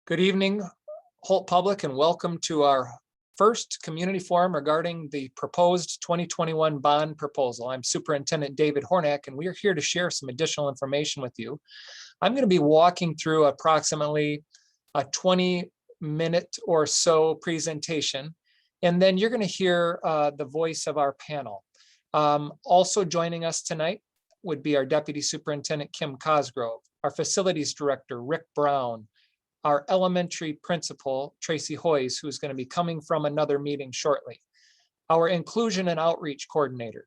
Good evening, Holt Public, and welcome to our first community forum regarding the proposed 2021 bond proposal. I'm Superintendent David Hornak, and we are here to share some additional information with you. I'm going to be walking through approximately a 20-minute or so presentation, and then you're going to hear the voice of our panel. Also joining us tonight would be our Deputy Superintendent Kim Cosgrove, our Facilities Director Rick Brown, our elementary principal, Tracy Hoyes, who's going to be coming from another meeting shortly. Our inclusion and outreach coordinator,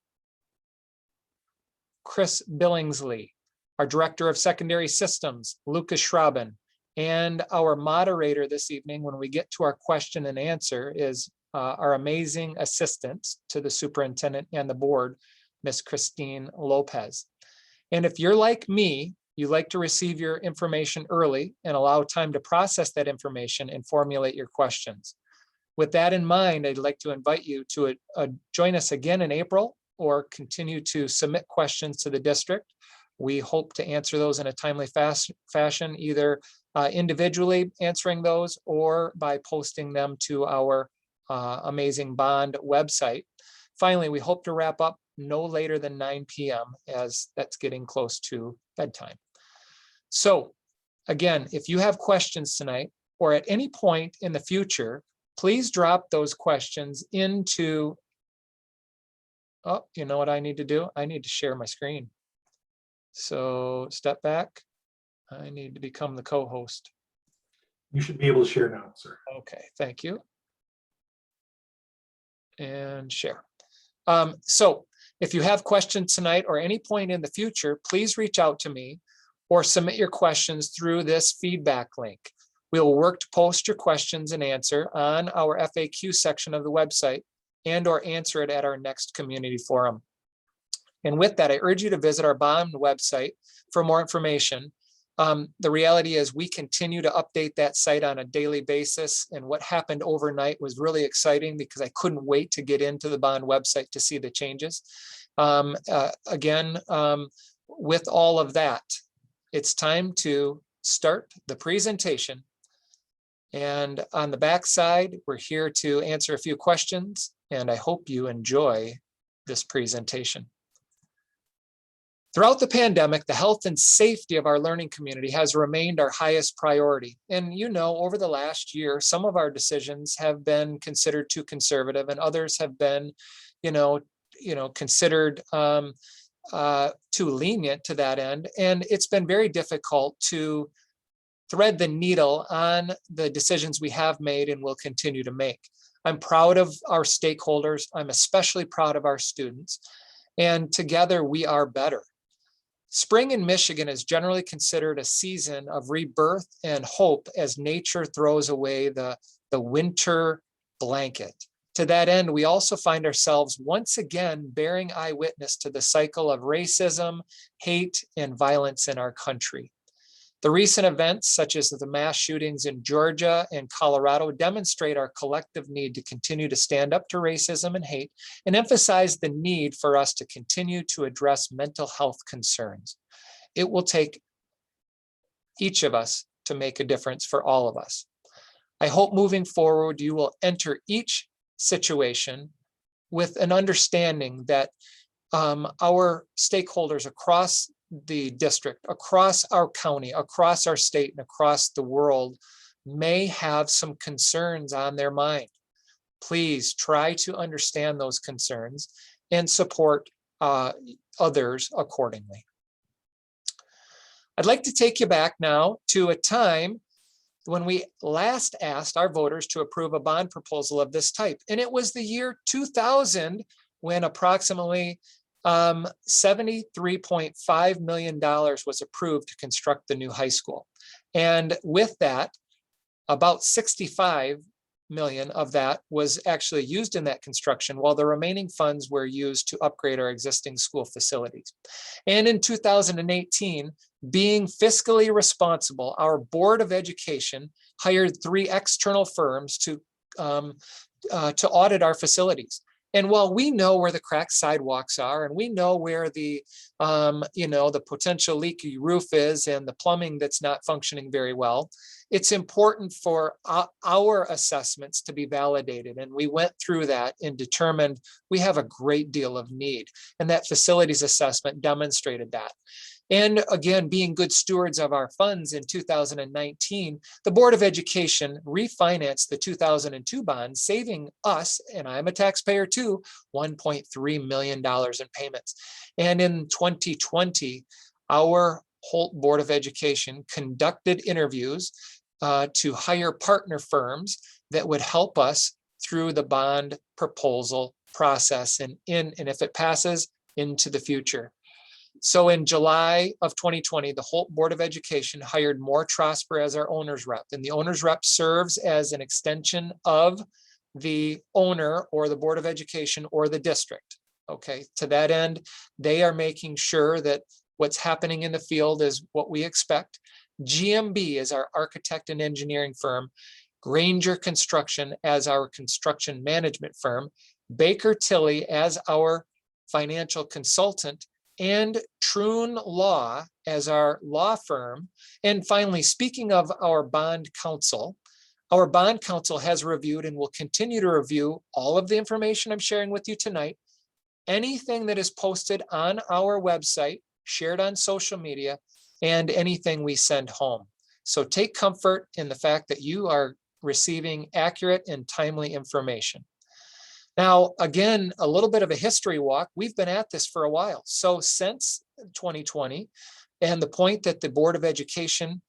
Chris Billingsley, our director of secondary systems, Lucas Schraben, and our moderator this evening when we get to our question and answer is our amazing assistant to the superintendent and the board, Miss Christine Lopez. And if you're like me, you like to receive your information early and allow time to process that information and formulate your questions. With that in mind, I'd like to invite you to join us again in April or continue to submit questions to the district. We hope to answer those in a timely fashion, either individually answering those or by posting them to our amazing bond website. Finally, we hope to wrap up no later than 9 p.m. as that's getting close to bedtime. So again, if you have questions tonight or at any point in the future, please drop those questions into, oh, you know what I need to do? I need to share my screen. So step back. I need to become the co-host. You should be able to share now, sir. Okay, thank you. And share. So if you have questions tonight or any point in the future, please reach out to me or submit your questions through this feedback link. We will work to post your questions and answer on our FAQ section of the website and or answer it at our next community forum. And with that, I urge you to visit our bond website for more information. The reality is we continue to update that site on a daily basis, and what happened overnight was really exciting because I couldn't wait to get into the bond website to see the changes. With all of that, it's time to start the presentation. And on the back side, we're here to answer a few questions, and I hope you enjoy this presentation. Throughout the pandemic, the health and safety of our learning community has remained our highest priority. And you know, over the last year, some of our decisions have been considered too conservative and others have been, considered too lenient to that end. And it's been very difficult to thread the needle on the decisions we have made and will continue to make. I'm proud of our stakeholders. I'm especially proud of our students. And together we are better. Spring in Michigan is generally considered a season of rebirth and hope as nature throws away the winter blanket. To that end, we also find ourselves once again bearing eyewitness to the cycle of racism, hate, and violence in our country. The recent events, such as the mass shootings in Georgia and Colorado, demonstrate our collective need to continue to stand up to racism and hate and emphasize the need for us to continue to address mental health concerns. It will take each of us to make a difference for all of us. I hope moving forward, you will enter each situation with an understanding that our stakeholders across the district, across our county, across our state, and across the world may have some concerns on their mind. Please try to understand those concerns and support others accordingly. I'd like to take you back now to a time when we last asked our voters to approve a bond proposal of this type. And it was the year 2000 when approximately $73.5 million was approved to construct the new high school. And with that, about 65 million of that was actually used in that construction, while the remaining funds were used to upgrade our existing school facilities. And in 2018, being fiscally responsible, our Board of Education hired 3 external firms to audit our facilities. And while we know where the cracked sidewalks are, and we know where the potential leaky roof is and the plumbing that's not functioning very well, it's important for our assessments to be validated. And we went through that and determined we have a great deal of need. And that facilities assessment demonstrated that. And again, being good stewards of our funds in 2019, the Board of Education refinanced the 2002 bond, saving us, and I'm a taxpayer too, $1.3 million in payments. And in 2020, our Holt Board of Education conducted interviews to hire partner firms that would help us through the bond proposal process and if it passes, into the future. So in July of 2020, the Holt Board of Education hired Moore Trosper as our owner's rep. And the owner's rep serves as an extension of the owner or the Board of Education or the district. Okay, to that end, they are making sure that what's happening in the field is what we expect. GMB is our architect and engineering firm, Granger Construction as our construction management firm, Baker Tilly as our financial consultant, and Troon Law as our law firm. And finally, speaking of our bond counsel has reviewed and will continue to review all of the information I'm sharing with you tonight. Anything that is posted on our website, shared on social media, and anything we send home. So take comfort in the fact that you are receiving accurate and timely information. Now, again, a little bit of a history walk. We've been at this for a while. So since 2020, and the point that the Board of Education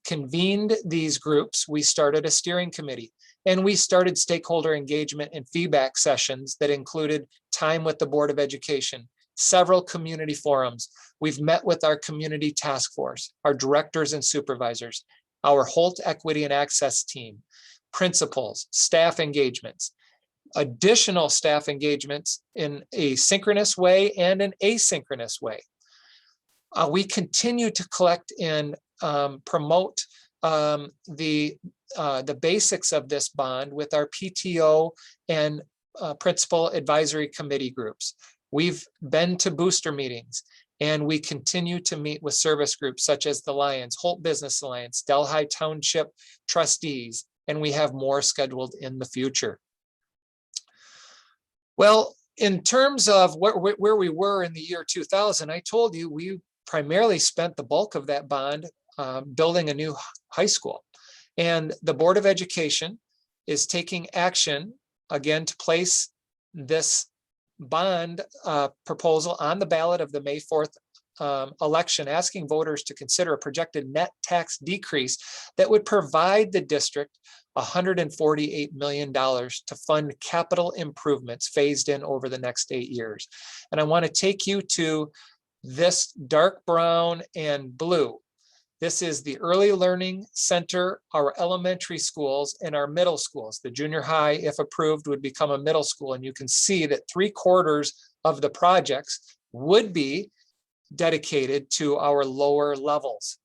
convened these groups, we started a steering committee, and we started stakeholder engagement and feedback sessions that included time with the Board of Education, several community forums. We've met with our community task force, our directors and supervisors, our Holt Equity and Access team, principals, staff engagements, additional staff engagements in a synchronous way and an asynchronous way. We continue to collect and promote the basics of this bond with our PTO and principal advisory committee groups. We've been to booster meetings, and we continue to meet with service groups such as the Lions, Holt Business Alliance, Delhi Township trustees, and we have more scheduled in the future. Well, in terms of where we were in the year 2000, I told you we primarily spent the bulk of that bond building a new high school. And the Board of Education is taking action again to place this bond proposal on the ballot of the May 4th election, asking voters to consider a projected net tax decrease that would provide the district $148 million to fund capital improvements phased in over the next 8 years. And I want to take you to this dark brown and blue. This is the Early Learning Center, our elementary schools, and our middle schools. The junior high, if approved, would become a middle school. And you can see that 3/4 of the projects would be dedicated to our lower levels.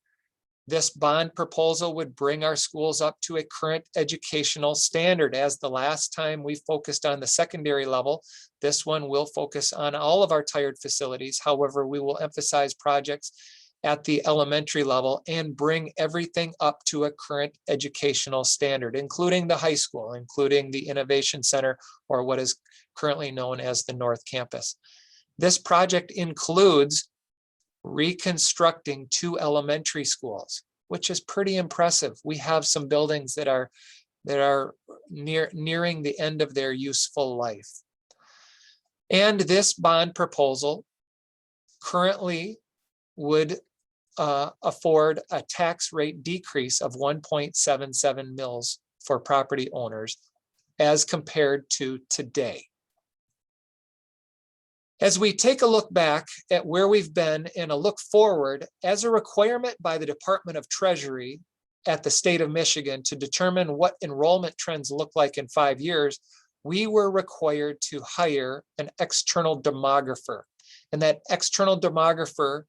This bond proposal would bring our schools up to a current educational standard. As the last time we focused on the secondary level, this one will focus on all of our tired facilities. However, we will emphasize projects at the elementary level and bring everything up to a current educational standard, including the high school, including the Innovation Center, or what is currently known as the North Campus. This project includes reconstructing 2 elementary schools, which is pretty impressive. We have some buildings that are nearing the end of their useful life. And this bond proposal currently would afford a tax rate decrease of 1.77 mils for property owners as compared to today. As we take a look back at where we've been and a look forward, as a requirement by the Department of Treasury at the state of Michigan to determine what enrollment trends look like in 5 years, we were required to hire an external demographer. And that external demographer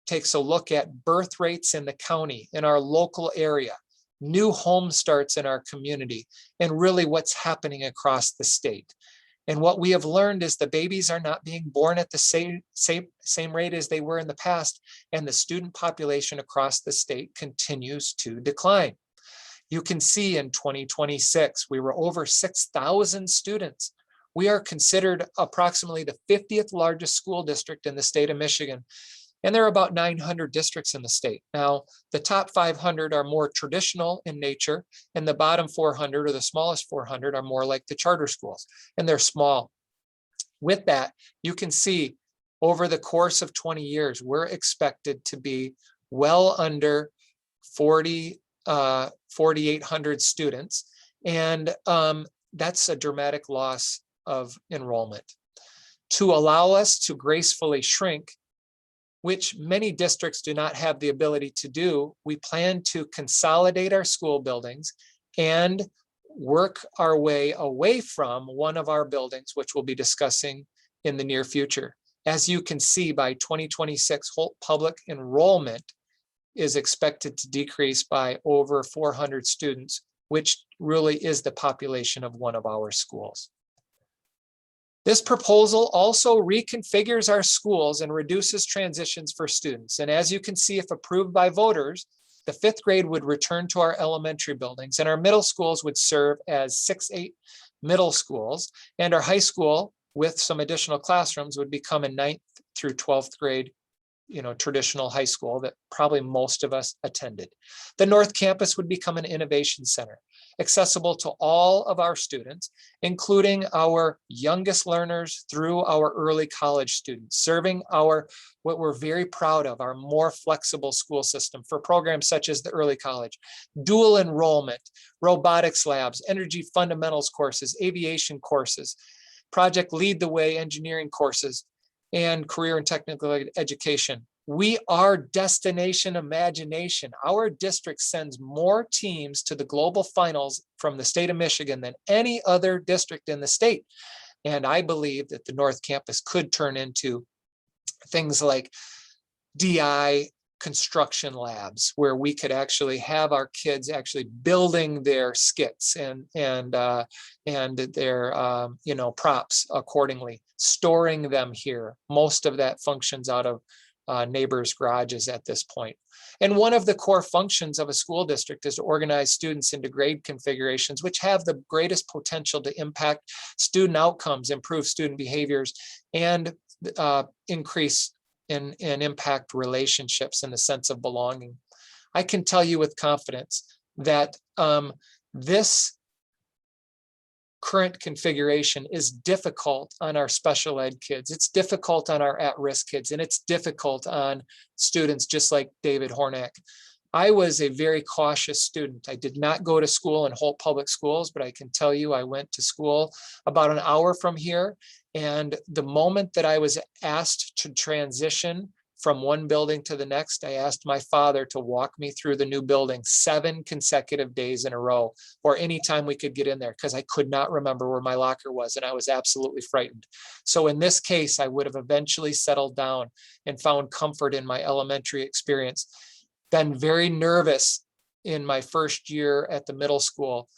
takes a look at birth rates in the county, in our local area, new home starts in our community, and really what's happening across the state. And what we have learned is the babies are not being born at the same rate as they were in the past, and the student population across the state continues to decline. You can see in 2026, we were over 6,000 students. We are considered approximately the 50th largest school district in the state of Michigan. And there are about 900 districts in the state. Now, the top 500 are more traditional in nature, and the bottom 400 or the smallest 400 are more like the charter schools, and they're small. With that, you can see over the course of 20 years, we're expected to be well under 4,800 students, and that's a dramatic loss of enrollment. To allow us to gracefully shrink, which many districts do not have the ability to do, we plan to consolidate our school buildings and work our way away from one of our buildings, which we'll be discussing in the near future. As you can see, by 2026, Holt public enrollment is expected to decrease by over 400 students, which really is the population of one of our schools. This proposal also reconfigures our schools and reduces transitions for students. And as you can see, if approved by voters, the 5th grade would return to our elementary buildings, and our middle schools would serve as 6-8 middle schools, and our high school with some additional classrooms would become a 9th through 12th grade traditional high school that probably most of us attended. The North Campus would become an innovation center, accessible to all of our students, including our youngest learners through our early college students, serving what we're very proud of, our more flexible school system for programs such as the early college, dual enrollment, robotics labs, energy fundamentals courses, aviation courses, Project Lead the Way engineering courses, and career and technical education. We are destination imagination. Our district sends more teams to the global finals from the state of Michigan than any other district in the state. And I believe that the North Campus could turn into things like DI construction labs, where we could actually have our kids actually building their skits and their props accordingly, storing them here. Most of that functions out of neighbors' garages at this point. And one of the core functions of a school district is to organize students into grade configurations, which have the greatest potential to impact student outcomes, improve student behaviors, and increase and impact relationships in the sense of belonging. I can tell you with confidence that this current configuration is difficult on our special ed kids. It's difficult on our at-risk kids, and it's difficult on students just like David Hornak. I was a very cautious student. I did not go to school in Holt Public Schools, but I can tell you I went to school about an hour from here. And the moment that I was asked to transition from one building to the next, I asked my father to walk me through the new building 7 consecutive days in a row, or anytime we could get in there, because I could not remember where my locker was, and I was absolutely frightened. So in this case, I would have eventually settled down and found comfort in my elementary experience. Been very nervous in my first year at the middle school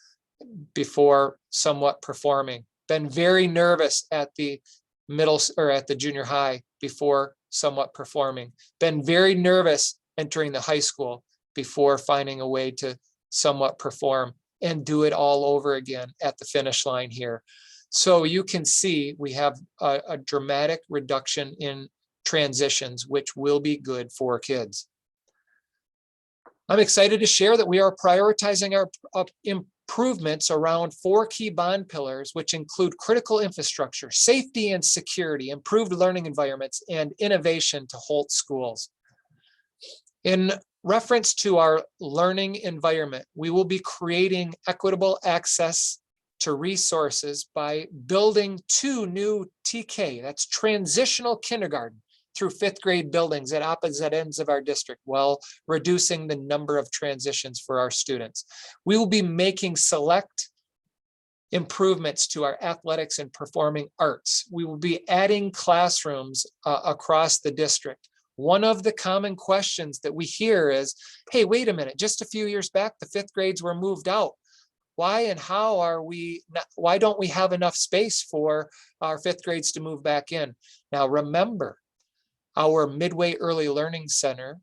before somewhat performing. Been very nervous at the middle or at the junior high before somewhat performing. Been very nervous entering the high school before finding a way to somewhat perform, and do it all over again at the finish line here. So you can see we have a dramatic reduction in transitions, which will be good for kids. I'm excited to share that we are prioritizing our improvements around 4 key bond pillars, which include critical infrastructure, safety and security, improved learning environments, and innovation to Holt schools. In reference to our learning environment, we will be creating equitable access to resources by building 2 new TK, that's transitional kindergarten, through 5th grade buildings at opposite ends of our district, while reducing the number of transitions for our students. We will be making select improvements to our athletics and performing arts. We will be adding classrooms across the district. One of the common questions that we hear is, hey, wait a minute, just a few years back, the 5th grades were moved out. Why and how are we not, why don't we have enough space for our fifth grades to move back in? Now, remember, our Midway Early Learning Center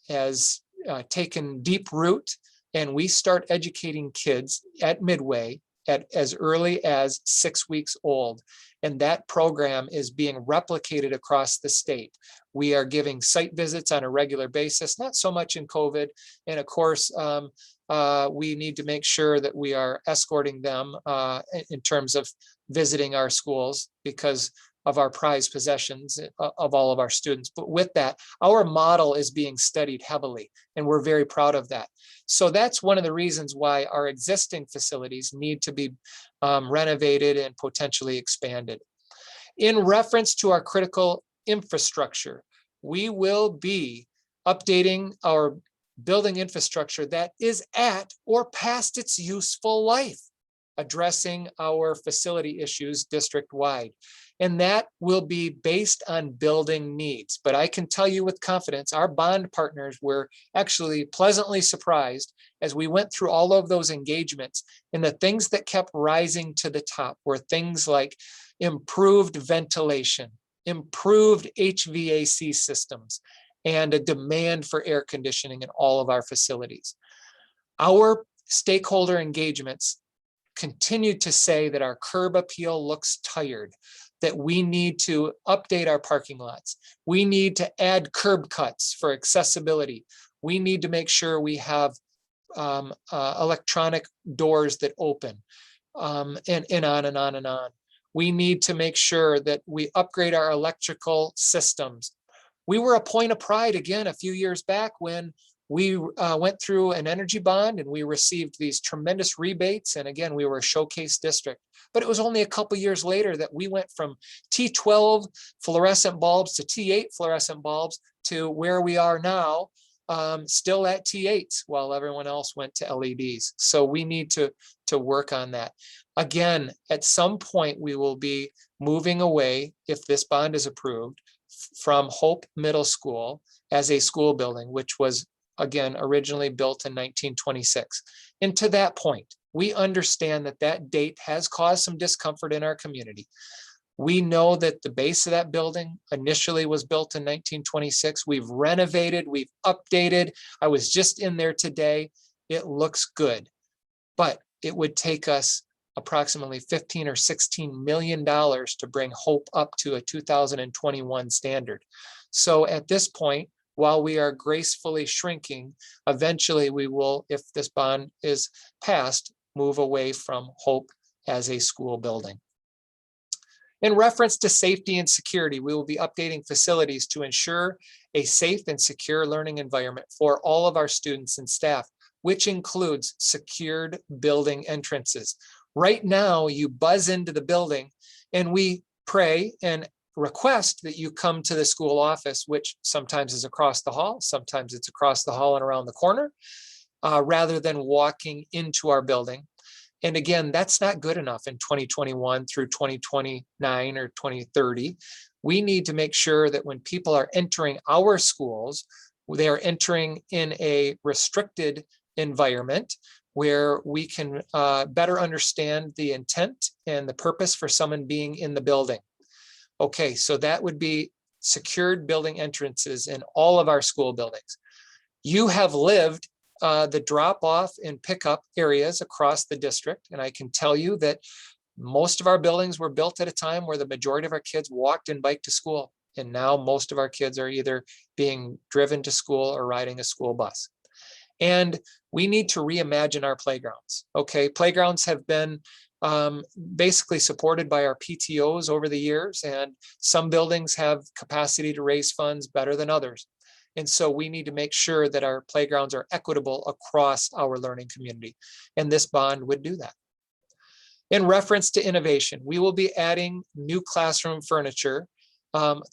has taken deep root, and we start educating kids at Midway at as early as 6 weeks old. And that program is being replicated across the state. We are giving site visits on a regular basis, not so much in COVID. And of course, we need to make sure that we are escorting them in terms of visiting our schools because of our prized possessions of all of our students. But with that, our model is being studied heavily, and we're very proud of that. So that's one of the reasons why our existing facilities need to be renovated and potentially expanded. In reference to our critical infrastructure, we will be updating our building infrastructure that is at or past its useful life, addressing our facility issues district-wide. And that will be based on building needs. But I can tell you with confidence, our bond partners were actually pleasantly surprised as we went through all of those engagements. And the things that kept rising to the top were things like improved ventilation, improved HVAC systems, and a demand for air conditioning in all of our facilities. Our stakeholder engagements continue to say that our curb appeal looks tired, that we need to update our parking lots. We need to add curb cuts for accessibility. We need to make sure we have electronic doors that open, and on and on and on. We need to make sure that we upgrade our electrical systems. We were a point of pride again a few years back when we went through an energy bond and we received these tremendous rebates. And again, we were a showcase district. But it was only a couple years later that we went from T12 fluorescent bulbs to T8 fluorescent bulbs to where we are now, still at T8s while everyone else went to LEDs. So we need to work on that. Again, at some point, we will be moving away, if this bond is approved, from Hope Middle School as a school building, which was, again, originally built in 1926. And to that point, we understand that that date has caused some discomfort in our community. We know that the base of that building initially was built in 1926. We've renovated, we've updated. I was just in there today. It looks good, but it would take us approximately $15 or $16 million to bring Hope up to a 2021 standard. So at this point, while we are gracefully shrinking, eventually we will, if this bond is passed, move away from Hope as a school building. In reference to safety and security, we will be updating facilities to ensure a safe and secure learning environment for all of our students and staff, which includes secured building entrances. Right now, you buzz into the building and we pray and request that you come to the school office, which sometimes is across the hall, sometimes it's across the hall and around the corner, rather than walking into our building. And again, that's not good enough in 2021 through 2029 or 2030. We need to make sure that when people are entering our schools, they are entering in a restricted environment where we can better understand the intent and the purpose for someone being in the building. Okay, so that would be secured building entrances in all of our school buildings. You have lived the drop-off and pickup areas across the district, and I can tell you that most of our buildings were built at a time where the majority of our kids walked and biked to school, and now most of our kids are either being driven to school or riding a school bus. And we need to reimagine our playgrounds. Okay, playgrounds have been basically supported by our PTOs over the years, and some buildings have capacity to raise funds better than others. And so we need to make sure that our playgrounds are equitable across our learning community. And this bond would do that. In reference to innovation, we will be adding new classroom furniture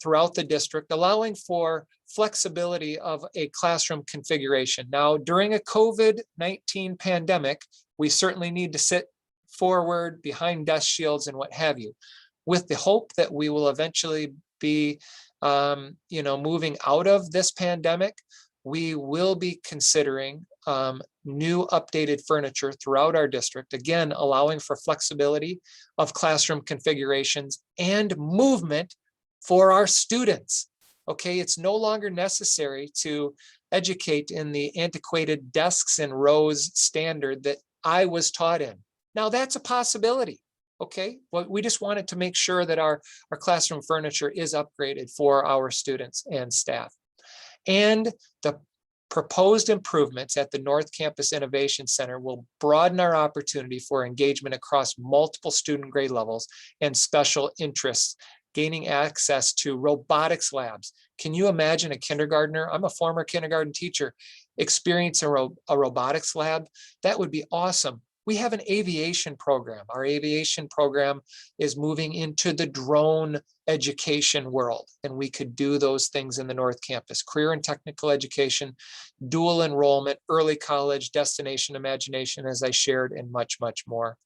throughout the district, allowing for flexibility of a classroom configuration. Now, during a COVID-19 pandemic, we certainly need to sit forward behind desk shields and what have you, with the hope that we will eventually be moving out of this pandemic. We will be considering new updated furniture throughout our district, again, allowing for flexibility of classroom configurations and movement for our students. Okay, it's no longer necessary to educate in the antiquated desks and rows standard that I was taught in. Now that's a possibility. Okay, well, we just wanted to make sure that our classroom furniture is upgraded for our students and staff. And the proposed improvements at the North Campus Innovation Center will broaden our opportunity for engagement across multiple student grade levels and special interests, gaining access to robotics labs. Can you imagine a kindergartner? I'm a former kindergarten teacher, experience a robotics lab? That would be awesome. We have an aviation program. Our aviation program is moving into the drone education world, and we could do those things in the North Campus. Career and technical education, dual enrollment, early college, destination imagination, as I shared, and much, much more.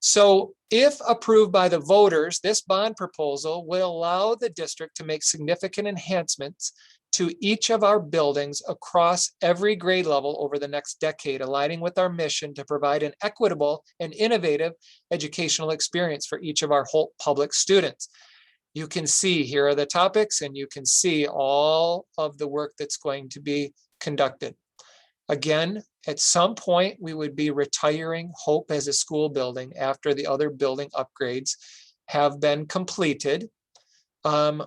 So if approved by the voters, this bond proposal will allow the district to make significant enhancements to each of our buildings across every grade level over the next decade, aligning with our mission to provide an equitable and innovative educational experience for each of our Holt Public students. You can see here are the topics, and you can see all of the work that's going to be conducted. Again, at some point, we would be retiring Hope as a school building after the other building upgrades have been completed.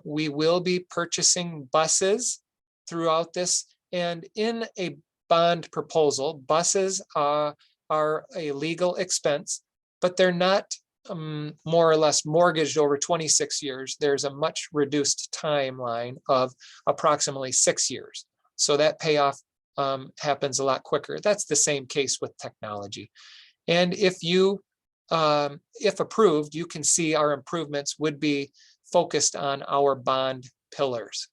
We will be purchasing buses throughout this, and in a bond proposal, buses are a legal expense, but they're not more or less mortgaged over 26 years. There's a much reduced timeline of approximately 6 years. So that payoff happens a lot quicker. That's the same case with technology. And if approved, you can see our improvements would be focused on our bond pillars.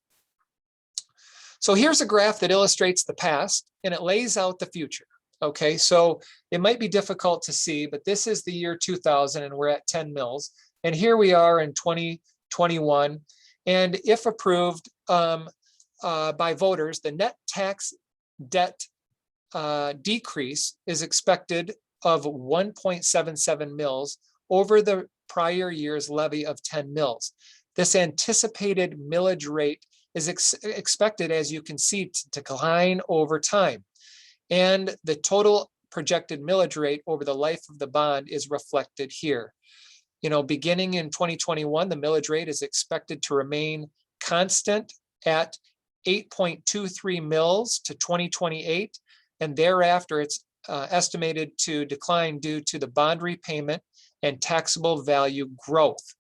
So here's a graph that illustrates the past, and it lays out the future. Okay, so it might be difficult to see, but this is the year 2000, and we're at 10 mils. And here we are in 2021. And if approved by voters, the net tax debt decrease is expected of 1.77 mils over the prior year's levy of 10 mils. This anticipated millage rate is expected, as you can see, to decline over time. And the total projected millage rate over the life of the bond is reflected here. You know, beginning in 2021, the millage rate is expected to remain constant at 8.23 mils to 2028. And thereafter, it's estimated to decline due to the bond repayment and taxable value growth.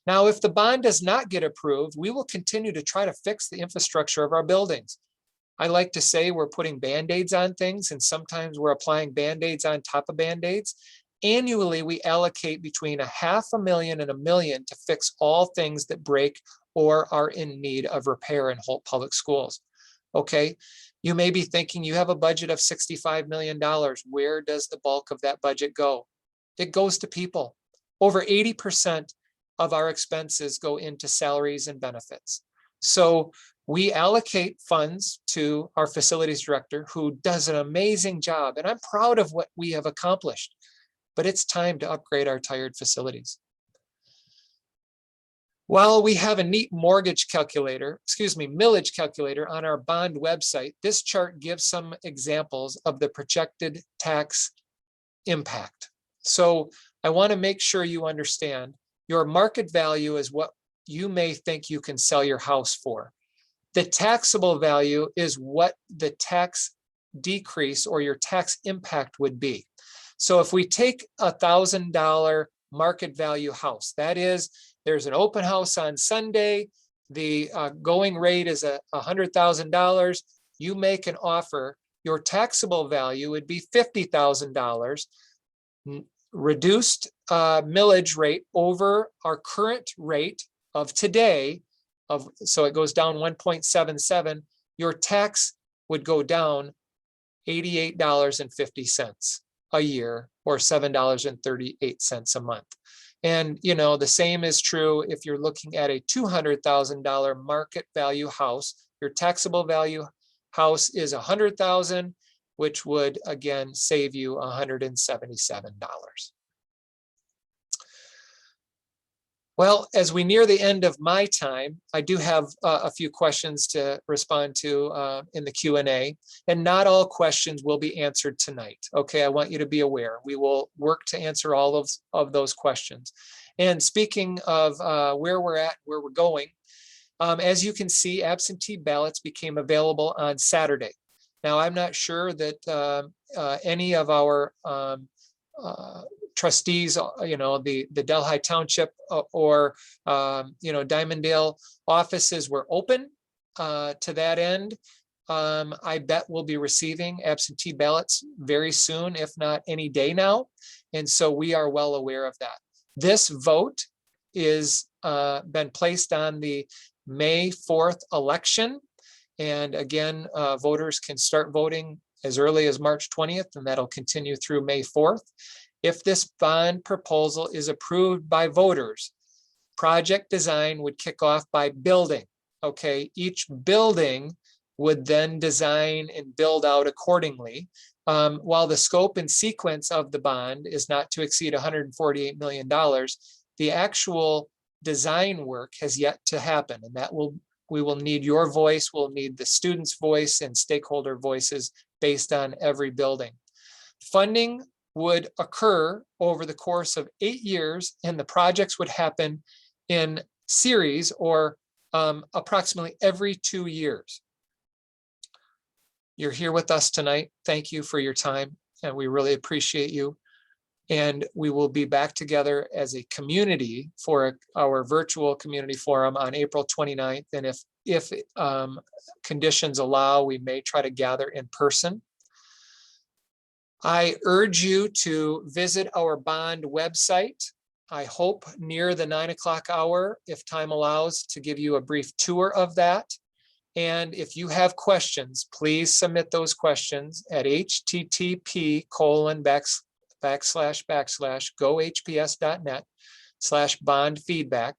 Now, if the bond does not get approved, we will continue to try to fix the infrastructure of our buildings. I like to say we're putting Band-Aids on things, and sometimes we're applying Band-Aids on top of Band-Aids. Annually, we allocate between $500,000 and $1 million to fix all things that break or are in need of repair in Holt Public Schools. Okay, you may be thinking you have a budget of $65 million. Where does the bulk of that budget go? It goes to people. Over 80% of our expenses go into salaries and benefits. So we allocate funds to our facilities director, who does an amazing job, and I'm proud of what we have accomplished, but it's time to upgrade our tired facilities. While we have a neat millage calculator on our bond website, this chart gives some examples of the projected tax impact. So I want to make sure you understand your market value is what you may think you can sell your house for. The taxable value is what the tax decrease or your tax impact would be. So if we take $1,000 market value house, that is, there's an open house on Sunday, the going rate is $100,000, you make an offer, your taxable value would be $50,000, reduced millage rate over our current rate of today, so it goes down 1.77, your tax would go down $88.50 a year, or $7.38 a month. And you know, the same is true if you're looking at a $200,000 market value house. Your taxable value house is $100,000. which would again save you $177. Well, as we near the end of my time, I do have a few questions to respond to in the Q&A, and not all questions will be answered tonight. Okay, I want you to be aware. We will work to answer all of those questions. And speaking of where we're at, where we're going, as you can see, absentee ballots became available on Saturday. Now, I'm not sure that any of our trustees, the Delhi Township or Diamondale offices were open to that end. I bet we'll be receiving absentee ballots very soon, if not any day now. And so we are well aware of that. This vote is been placed on the May 4th election. And again, voters can start voting as early as March 20th, and that'll continue through May 4th. If this bond proposal is approved by voters, project design would kick off by building. Okay, each building would then design and build out accordingly. While the scope and sequence of the bond is not to exceed $148 million, the actual design work has yet to happen, and we will need your voice, we'll need the students' voice and stakeholder voices based on every building. Funding would occur over the course of 8 years, and the projects would happen in series or approximately every 2 years. You're here with us tonight. Thank you for your time, and we really appreciate you. And we will be back together as a community for our virtual community forum on April 29th. And if conditions allow, we may try to gather in person. I urge you to visit our bond website. I hope near the 9 o'clock hour, if time allows, to give you a brief tour of that. And if you have questions, please submit those questions at http://gohps.net/bond-feedback.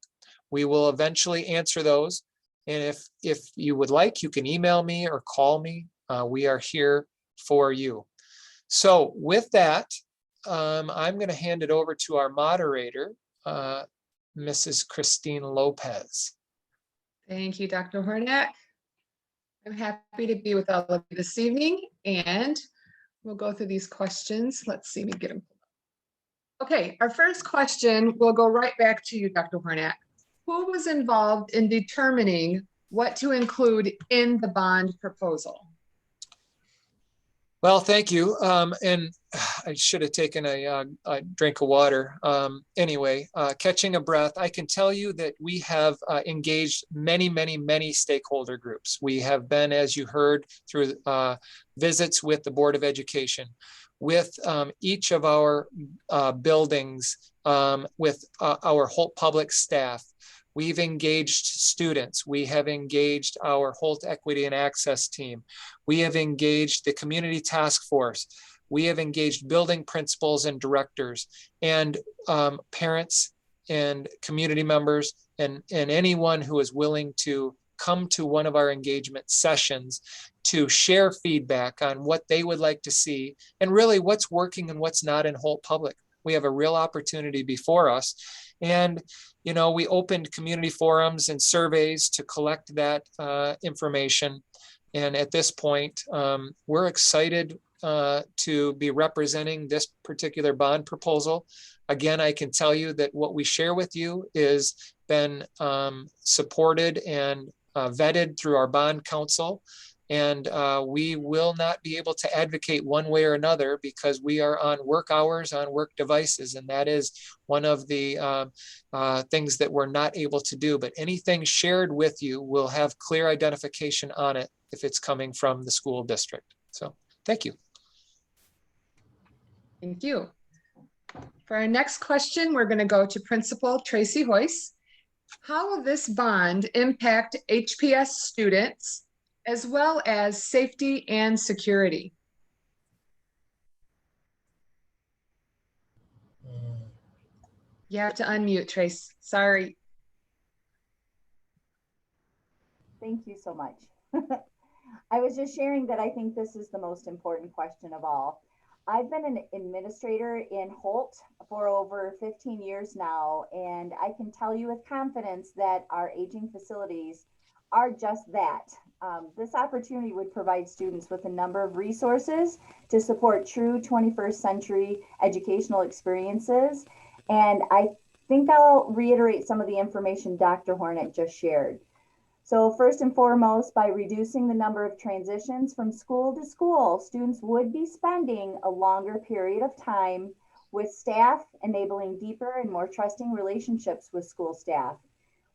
We will eventually answer those. And if you would like, you can email me or call me. We are here for you. So with that, I'm going to hand it over to our moderator, Mrs. Christine Lopez. Thank you, Dr. Hornak. I'm happy to be with all of you this evening, and we'll go through these questions. Let's see, we get them. Okay, our first question will go right back to you, Dr. Hornak. Who was involved in determining what to include in the bond proposal? Well, thank you. And I should have taken a drink of water. Anyway, catching a breath, I can tell you that we have engaged many stakeholder groups. We have been, as you heard, through visits with the Board of Education, with each of our buildings, with our Holt Public staff. We've engaged students. We have engaged our Holt Equity and Access team. We have engaged the Community Task Force. We have engaged building principals and directors and parents and community members and anyone who is willing to come to one of our engagement sessions to share feedback on what they would like to see and really what's working and what's not in Holt Public. We have a real opportunity before us. And, you know, we opened community forums and surveys to collect that information. And at this point, we're excited to be representing this particular bond proposal. Again, I can tell you that what we share with you is been supported and vetted through our bond council. And we will not be able to advocate one way or another because we are on work hours, on work devices. And that is one of the things that we're not able to do. But anything shared with you will have clear identification on it if it's coming from the school district. So thank you. Thank you. For our next question, we're going to go to Principal Tracy Hoyce. How will this bond impact HPS students as well as safety and security? You have to unmute, Trace. Sorry. Thank you so much. I was just sharing that I think this is the most important question of all. I've been an administrator in Holt for over 15 years now, and I can tell you with confidence that our aging facilities are just that. This opportunity would provide students with a number of resources to support true 21st century educational experiences. And I think I'll reiterate some of the information Dr. Hornet just shared. So first and foremost, by reducing the number of transitions from school to school, students would be spending a longer period of time with staff, enabling deeper and more trusting relationships with school staff,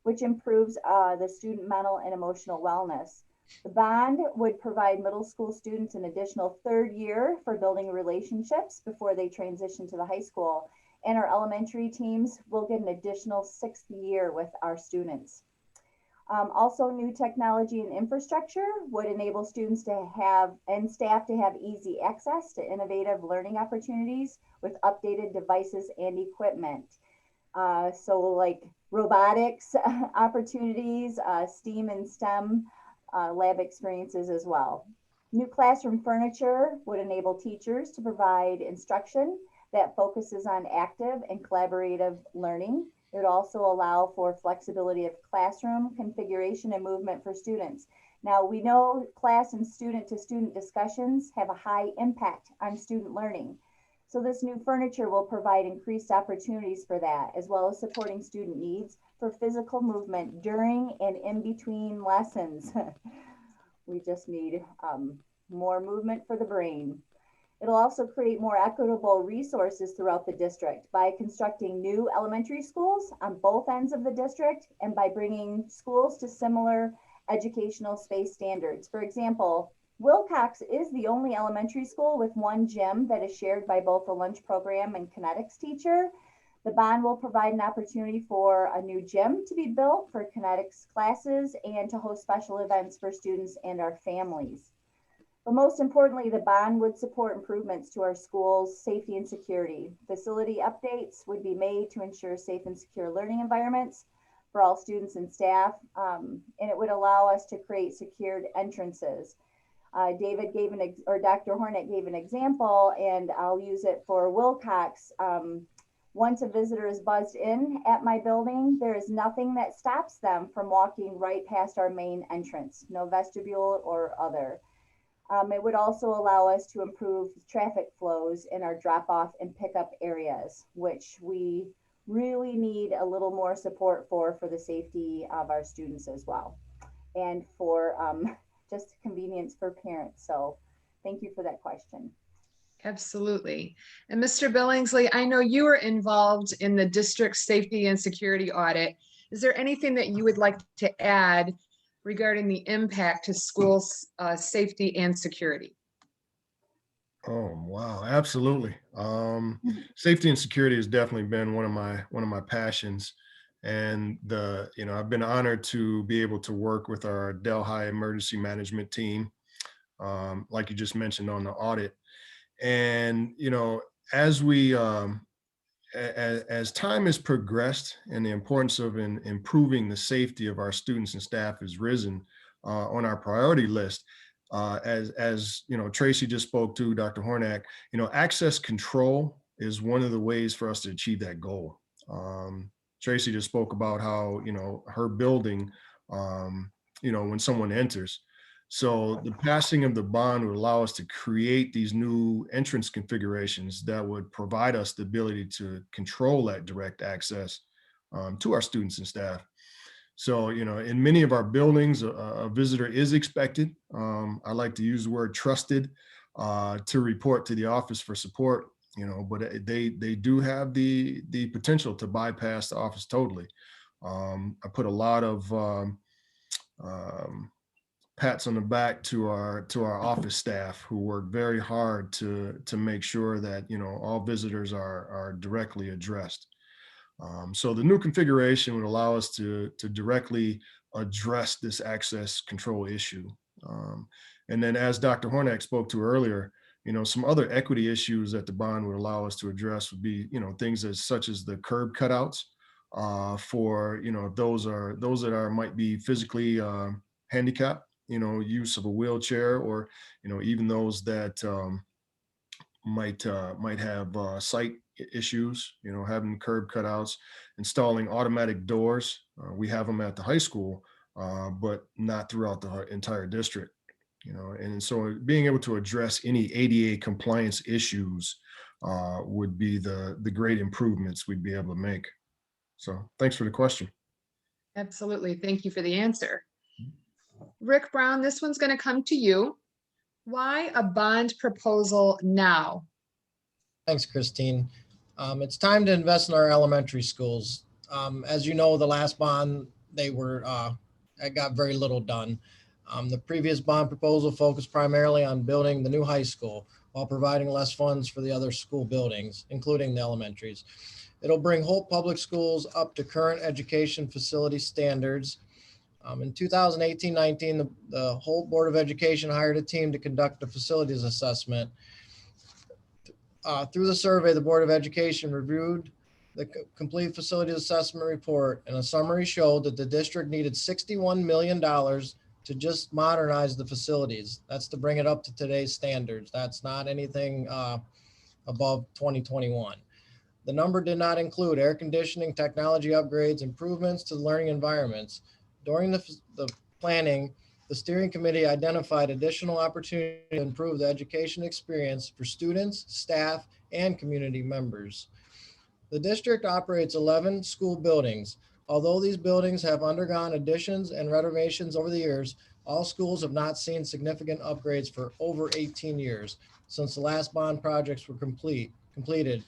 which improves the student mental and emotional wellness. The bond would provide middle school students an additional third year for building relationships before they transition to the high school. And our elementary teams will get an additional sixth year with our students. Also, new technology and infrastructure would enable students to have and staff to have easy access to innovative learning opportunities with updated devices and equipment. So like robotics opportunities, STEAM and STEM lab experiences as well. New classroom furniture would enable teachers to provide instruction that focuses on active and collaborative learning. It would also allow for flexibility of classroom configuration and movement for students. Now, we know class and student to student discussions have a high impact on student learning. So this new furniture will provide increased opportunities for that, as well as supporting student needs for physical movement during and in between lessons. We just need more movement for the brain. It'll also create more equitable resources throughout the district by constructing new elementary schools on both ends of the district and by bringing schools to similar educational space standards. For example, Wilcox is the only elementary school with one gym that is shared by both a lunch program and kinetics teacher. The bond will provide an opportunity for a new gym to be built for kinetics classes and to host special events for students and our families. But most importantly, the bond would support improvements to our schools' safety and security. Facility updates would be made to ensure safe and secure learning environments for all students and staff, and it would allow us to create secured entrances. David gave or Dr. Hornet gave an example, and I'll use it for Wilcox. Once a visitor is buzzed in at my building, there is nothing that stops them from walking right past our main entrance, no vestibule or other. It would also allow us to improve traffic flows in our drop-off and pickup areas, which we really need a little more support for the safety of our students as well, and for just convenience for parents. So thank you for that question. Absolutely. And Mr. Billingsley, I know you were involved in the district safety and security audit. Is there anything that you would like to add regarding the impact to schools' safety and security? Oh, wow, absolutely. Safety and security has definitely been one of my passions. And I've been honored to be able to work with our Delhi emergency management team, like you just mentioned on the audit. And, as we as time has progressed and the importance of improving the safety of our students and staff has risen on our priority list. As Tracy just spoke to, Dr. Hornak, access control is one of the ways for us to achieve that goal. Tracy just spoke about how, her building, when someone enters. So the passing of the bond would allow us to create these new entrance configurations that would provide us the ability to control that direct access to our students and staff. So, in many of our buildings, a visitor is expected. I like to use the word trusted to report to the office for support, but they do have the potential to bypass the office totally. I put a lot of pats on the back to our office staff who work very hard to make sure that all visitors are directly addressed. So the new configuration would allow us to directly address this access control issue. And then, as Dr. Hornak spoke to earlier, some other equity issues that the bond would allow us to address would be things such as the curb cutouts for those that might be physically handicapped. use of a wheelchair, or, even those that might have sight issues, having curb cutouts, installing automatic doors. We have them at the high school, but not throughout the entire district. And so being able to address any ADA compliance issues would be the great improvements we'd be able to make. So thanks for the question. Absolutely. Thank you for the answer. Rick Brown, this one's going to come to you. Why a bond proposal now? Thanks, Christine. It's time to invest in our elementary schools. As you know, the last bond, I got very little done. The previous bond proposal focused primarily on building the new high school while providing less funds for the other school buildings, including the elementaries. It'll bring Holt Public Schools up to current education facility standards. In 2018-19, the Holt Board of Education hired a team to conduct a facilities assessment. Through the survey, the Board of Education reviewed the complete facilities assessment report, and a summary showed that the district needed $61 million to just modernize the facilities. That's to bring it up to today's standards. That's not anything above 2021. The number did not include air conditioning, technology upgrades, improvements to the learning environments. During the planning, the steering committee identified additional opportunities to improve the education experience for students, staff, and community members. The district operates 11 school buildings. Although these buildings have undergone additions and renovations over the years, all schools have not seen significant upgrades for over 18 years since the last bond projects were completed.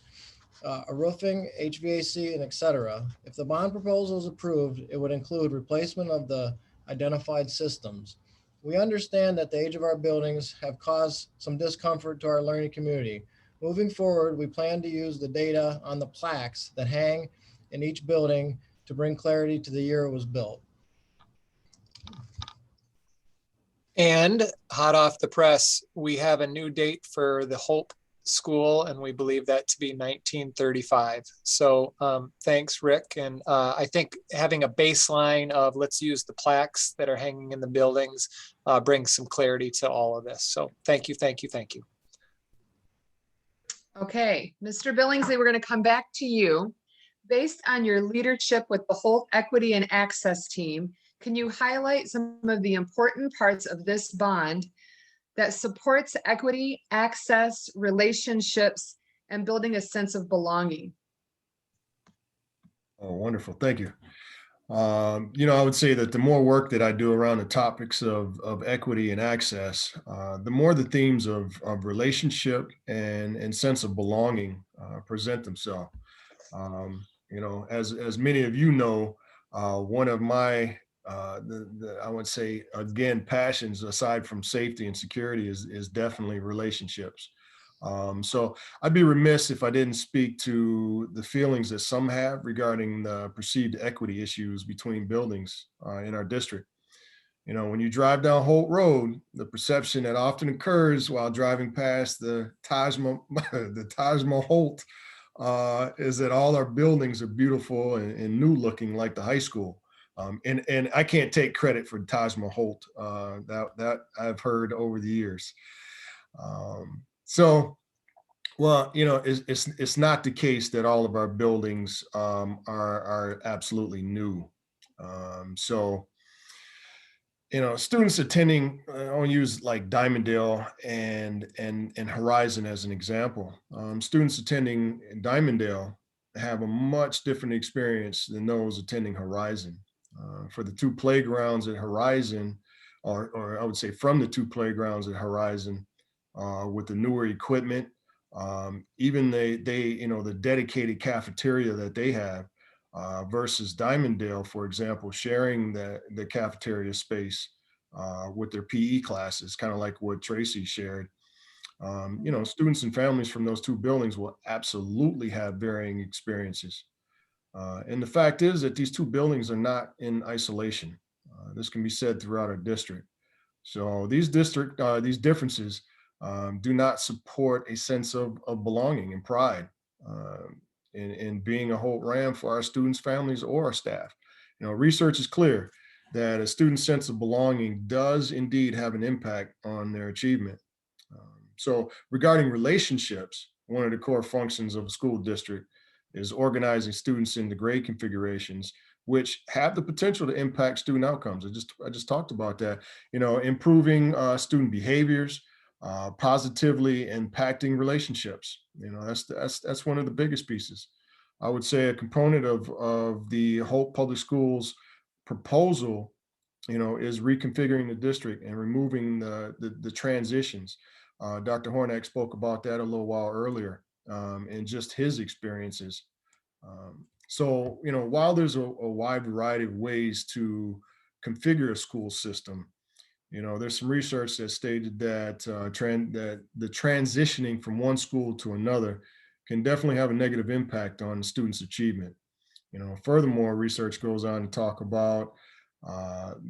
A roofing, HVAC, and etc. If the bond proposal is approved, it would include replacement of the identified systems. We understand that the age of our buildings have caused some discomfort to our learning community. Moving forward, we plan to use the data on the plaques that hang in each building to bring clarity to the year it was built. And hot off the press, we have a new date for the Hope School, and we believe that to be 1935. So thanks, Rick. And I think having a baseline of let's use the plaques that are hanging in the buildings brings some clarity to all of this. So thank you, thank you, thank you. Okay, Mr. Billingsley, we're going to come back to you. Based on your leadership with the Holt Equity and Access team, can you highlight some of the important parts of this bond that supports equity, access, relationships, and building a sense of belonging? Oh, wonderful. Thank you. I would say that the more work that I do around the topics of equity and access, the more the themes of relationship and sense of belonging present themselves. As many of you know, one of my I would say, again, passions aside from safety and security is definitely relationships. So I'd be remiss if I didn't speak to the feelings that some have regarding the perceived equity issues between buildings in our district. When you drive down Holt Road, the perception that often occurs while driving past the Taj Mahal Holt is that all our buildings are beautiful and new looking like the high school. And I can't take credit for Taj Mahal that I've heard over the years. It's not the case that all of our buildings are absolutely new. Students attending, I'll use like Diamondale and Horizon as an example. Students attending Diamondale have a much different experience than those attending Horizon. For the two playgrounds at Horizon, or I would say from the two playgrounds at Horizon, with the newer equipment, even the dedicated cafeteria that they have, versus Diamondale, for example, sharing the cafeteria space with their PE classes, kind of like what Tracy shared. Students and families from those two buildings will absolutely have varying experiences. And the fact is that these two buildings are not in isolation. This can be said throughout our district. So these differences do not support a sense of belonging and pride in being a Holt Ram for our students, families, or our staff. Research is clear that a student's sense of belonging does indeed have an impact on their achievement. So regarding relationships, one of the core functions of a school district is organizing students into grade configurations, which have the potential to impact student outcomes. I just talked about that. Improving student behaviors, positively impacting relationships. That's one of the biggest pieces. I would say a component of the Hope Public Schools proposal, is reconfiguring the district and removing the transitions. Dr. Hornak spoke about that a little while earlier, and just his experiences. So, while there's a wide variety of ways to configure a school system, there's some research that stated that that the transitioning from one school to another can definitely have a negative impact on students' achievement. Furthermore, research goes on to talk about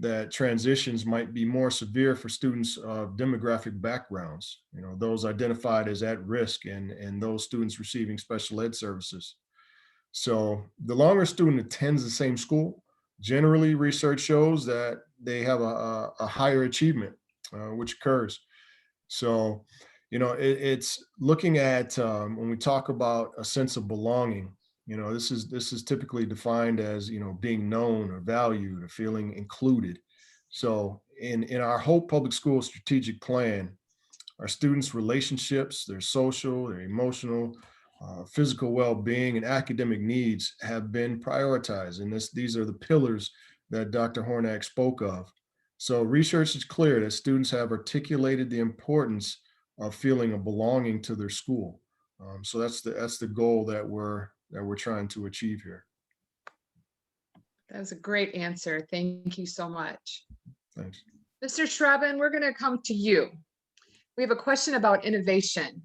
that transitions might be more severe for students of demographic backgrounds, those identified as at risk and those students receiving special ed services. So the longer a student attends the same school, generally research shows that they have a higher achievement, which occurs. So, it's looking at when we talk about a sense of belonging, this is typically defined as, being known or valued or feeling included. So in our Hope Public School strategic plan, our students' relationships, their social, their emotional, physical well-being, and academic needs have been prioritized. And these are the pillars that Dr. Hornak spoke of. So research is clear that students have articulated the importance of feeling a belonging to their school. So that's the goal that we're trying to achieve here. That was a great answer. Thank you so much. Thanks. Mr. Schraben, we're going to come to you. We have a question about innovation.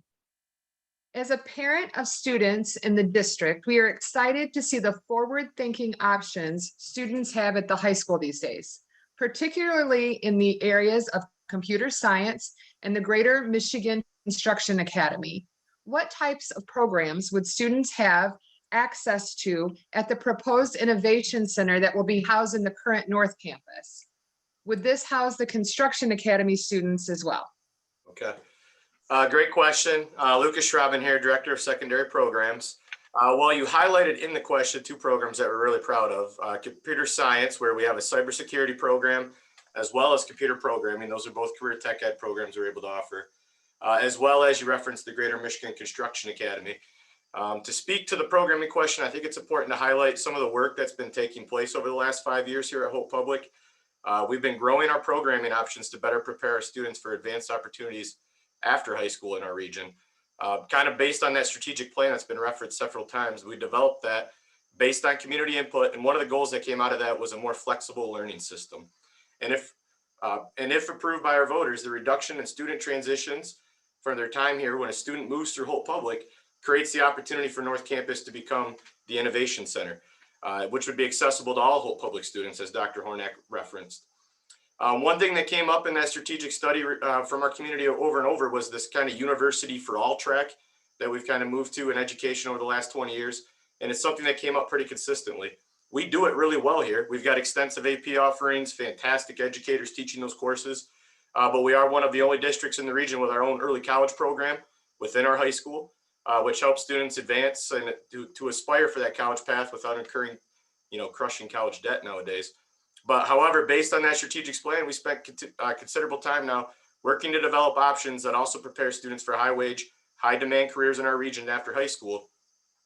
As a parent of students in the district, we are excited to see the forward-thinking options students have at the high school these days, particularly in the areas of computer science and the Greater Michigan Construction Academy. What types of programs would students have access to at the proposed innovation center that will be housed in the current North Campus? Would this house the Construction Academy students as well? Okay, great question. Lucas Schraben here, Director of Secondary Programs. Well, you highlighted in the question two programs that we're really proud of. Computer science, where we have a cybersecurity program, as well as computer programming. Those are both career tech ed programs we're able to offer. As well as you referenced the Greater Michigan Construction Academy. To speak to the programming question, I think it's important to highlight some of the work that's been taking place over the last 5 years here at Hope Public. We've been growing our programming options to better prepare our students for advanced opportunities after high school in our region. Kind of based on that strategic plan that's been referenced several times, we developed that based on community input. And one of the goals that came out of that was a more flexible learning system. And if approved by our voters, the reduction in student transitions from their time here when a student moves through Hope Public creates the opportunity for North Campus to become the Innovation Center, which would be accessible to all Hope Public students, as Dr. Hornak referenced. One thing that came up in that strategic study from our community over and over was this kind of university for all track that we've kind of moved to in education over the last 20 years. And it's something that came up pretty consistently. We do it really well here. We've got extensive AP offerings, fantastic educators teaching those courses. But we are one of the only districts in the region with our own early college program within our high school, which helps students advance and to aspire for that college path without incurring, crushing college debt nowadays. But however, based on that strategic plan, we spent considerable time now working to develop options that also prepare students for high wage, high demand careers in our region after high school,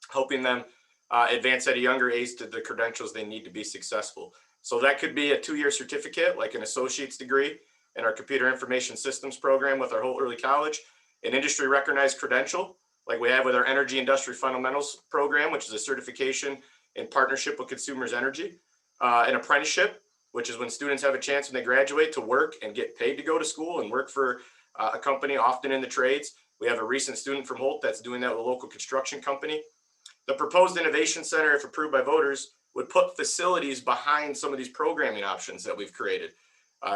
helping them advance at a younger age to the credentials they need to be successful. So that could be a 2-year certificate, like an associate's degree in our computer information systems program with our whole early college, an industry recognized credential, like we have with our energy industry fundamentals program, which is a certification in partnership with Consumers Energy, an apprenticeship, which is when students have a chance when they graduate to work and get paid to go to school and work for a company, often in the trades. We have a recent student from Holt that's doing that with a local construction company. The proposed innovation center, if approved by voters, would put facilities behind some of these programming options that we've created.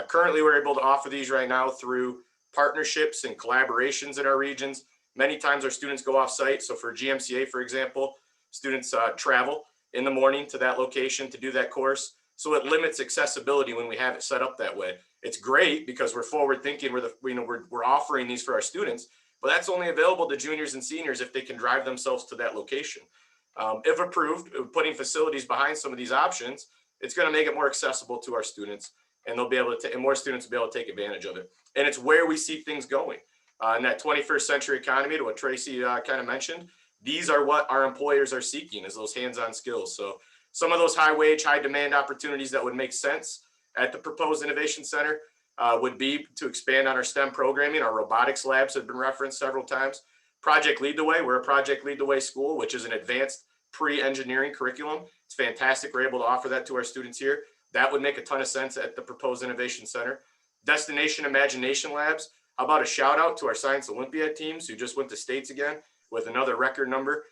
Currently, we're able to offer these right now through partnerships and collaborations in our regions. Many times our students go off site. So for GMCA, for example, students travel in the morning to that location to do that course. So it limits accessibility when we have it set up that way. It's great because we're forward thinking. We're offering these for our students, but that's only available to juniors and seniors if they can drive themselves to that location. If approved, putting facilities behind some of these options, it's going to make it more accessible to our students, and they'll be able to, and more students will be able to take advantage of it. And it's where we see things going in that 21st century economy. To what Tracy kind of mentioned, these are what our employers are seeking, is those hands-on skills. So some of those high wage, high demand opportunities that would make sense at the proposed innovation center would be to expand on our STEM programming. Our robotics labs have been referenced several times. Project Lead the Way, we're a Project Lead the Way school, which is an advanced pre-engineering curriculum. It's fantastic. We're able to offer that to our students here. That would make a ton of sense at the proposed innovation center. Destination Imagination Labs. How about a shout out to our Science Olympiad teams who just went to states again with another record number.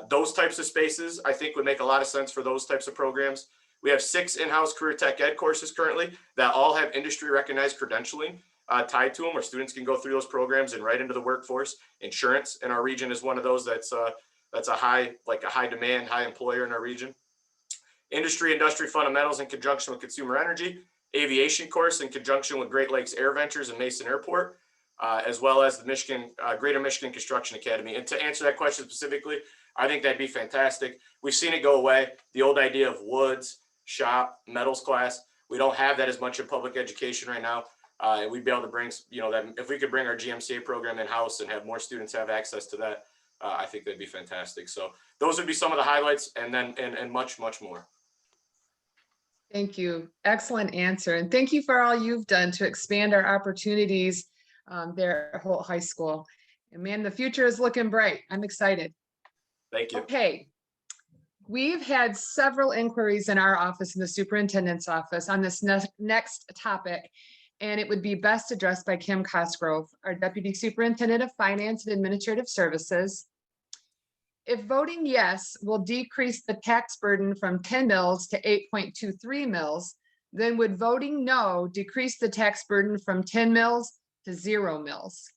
Those types of spaces, I think, would make a lot of sense for those types of programs. We have 6 in-house career tech ed courses currently that all have industry recognized credentialing tied to them, where students can go through those programs and right into the workforce. Insurance in our region is one of those that's a high demand, high employer in our region. Industry fundamentals in conjunction with consumer energy. Aviation course in conjunction with Great Lakes Air Ventures and Mason Airport, as well as the Greater Michigan Construction Academy. And to answer that question specifically, I think that'd be fantastic. We've seen it go away. The old idea of woods, shop, metals class, we don't have that as much in public education right now. And we'd be able to bring, that if we could bring our GMCA program in-house and have more students have access to that, I think that'd be fantastic. So those would be some of the highlights, and then and much, much more. Thank you. Excellent answer. And thank you for all you've done to expand our opportunities there at Holt High School. And man, the future is looking bright. I'm excited. Thank you. Okay. We've had several inquiries in our office, in the superintendent's office, on this next topic, and it would be best addressed by Kim Cosgrove, our Deputy Superintendent of Finance and Administrative Services. If voting yes will decrease the tax burden from 10 mils to 8.23 mils, then would voting no decrease the tax burden from 10 mils to 0 mils?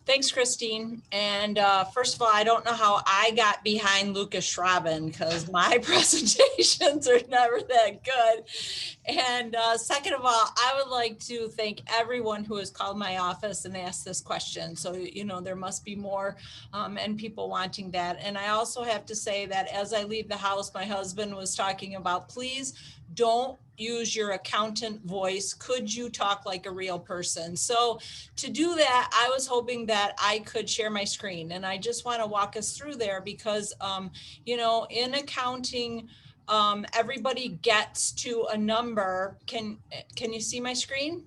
Thanks, Christine. And first of all, I don't know how I got behind Lucas Schraben, because my presentations are never that good. And second of all, I would like to thank everyone who has called my office and asked this question. So, there must be more and people wanting that. And I also have to say that as I leave the house, my husband was talking about, please don't use your accountant voice. Could you talk like a real person? So to do that, I was hoping that I could share my screen, and I just want to walk us through there because, in accounting, everybody gets to a number. Can you see my screen?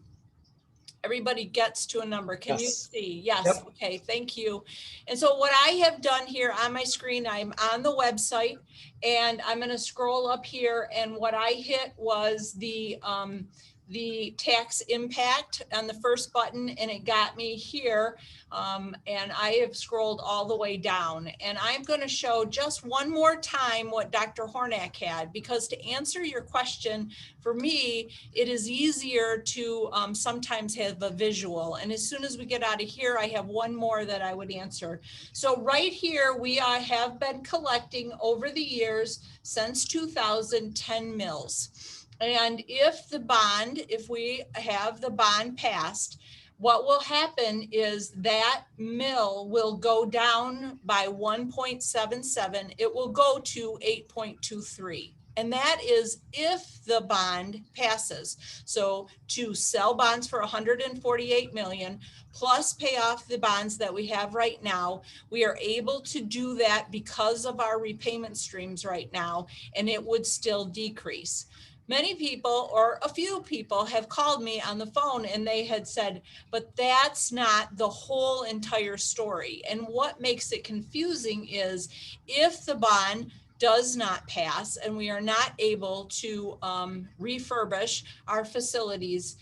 Everybody gets to a number. Can you see? Yes. Yep. Okay. Thank you. And so what I have done here on my screen, I'm on the website, and I'm going to scroll up here. And what I hit was the tax impact on the first button, and it got me here. And I have scrolled all the way down, and I'm going to show just one more time what Dr. Hornak had, because to answer your question, for me, it is easier to sometimes have a visual. And as soon as we get out of here, I have one more that I would answer. So right here, we have been collecting over the years since 2010 mils. And if we have the bond passed, what will happen is that mill will go down by 1.77. It will go to 8.23. And that is if the bond passes. So to sell bonds for 148 million plus pay off the bonds that we have right now, we are able to do that because of our repayment streams right now, and it would still decrease. Many people, or a few people, have called me on the phone and they had said, but that's not the whole entire story. And what makes it confusing is if the bond does not pass and we are not able to refurbish our facilities,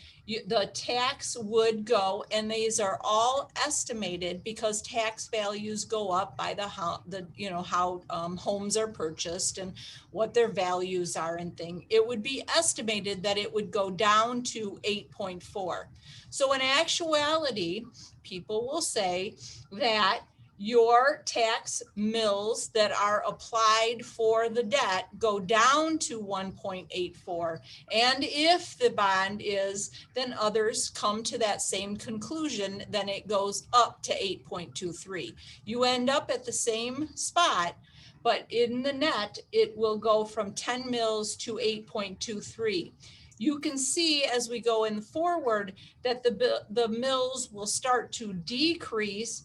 the tax would go, and these are all estimated because tax values go up by how homes are purchased and what their values are and thing. It would be estimated that it would go down to 8.4. So in actuality, people will say that your tax mills that are applied for the debt go down to 1.84. And if the bond is, then others come to that same conclusion, then it goes up to 8.23. You end up at the same spot, but in the net, it will go from 10 mils to 8.23. You can see as we go in forward that the mills will start to decrease